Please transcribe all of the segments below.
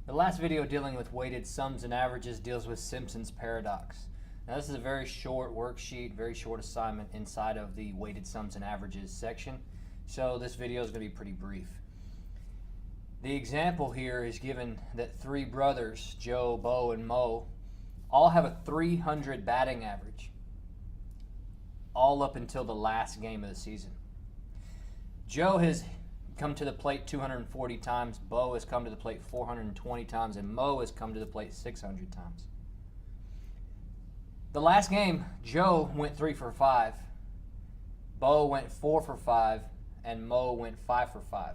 The last video dealing with weighted sums and averages deals with Simpson's paradox. Now this is a very short worksheet, very short assignment inside of the weighted sums and averages section. So this video is going to be pretty brief. The example here is given that three brothers, Joe, Bo, and Mo, all have a 300 batting average, all up until the last game of the season. Joe has come to the plate 240 times, Bo has come to the plate 420 times, and Mo has come to the plate 600 times. The last game, Joe went 3 for 5, Bo went 4 for 5, and Mo went 5 for 5.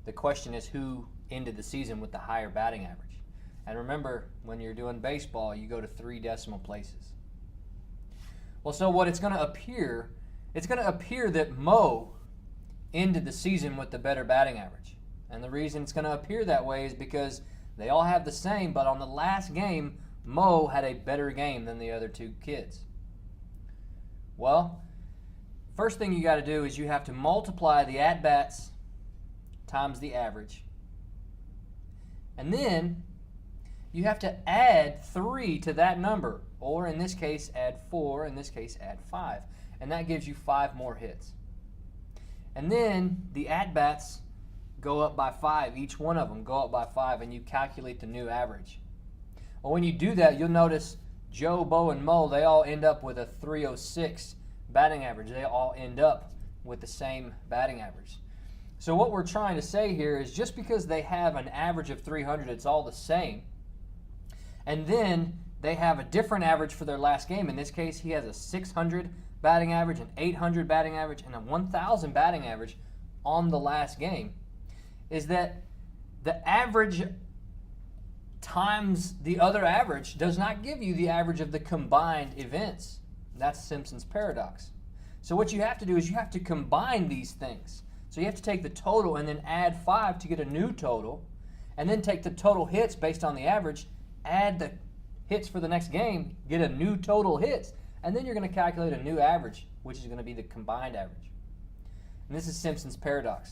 The question is who ended the season with the higher batting average. And remember, when you're doing baseball, you go to 3 decimal places. Well, so what it's going to appear that Mo ended the season with the better batting average. And the reason it's going to appear that way is because they all have the same, but on the last game, Mo had a better game than the other two kids. Well, first thing you got to do is you have to multiply the at-bats times the average. And then you have to add 3 to that number, or in this case add 4, in this case add 5. And that gives you 5 more hits. And then the at-bats go up by 5. Each one of them go up by 5, and you calculate the new average. Well, when you do that, you'll notice Joe, Bo, and Mo, they all end up with a 306 batting average. They all end up with the same batting average. So what we're trying to say here is just because they have an average of 300, it's all the same. And then they have a different average for their last game. In this case, he has a 600 batting average, an 800 batting average, and a 1,000 batting average on the last game, is that the average times the other average does not give you the average of the combined events. That's Simpson's paradox. So what you have to do is you have to combine these things. So you have to take the total and then add 5 to get a new total, and then take the total hits based on the average, add the hits for the next game, get a new total hits, and then you're going to calculate a new average, which is going to be the combined average. And this is Simpson's paradox.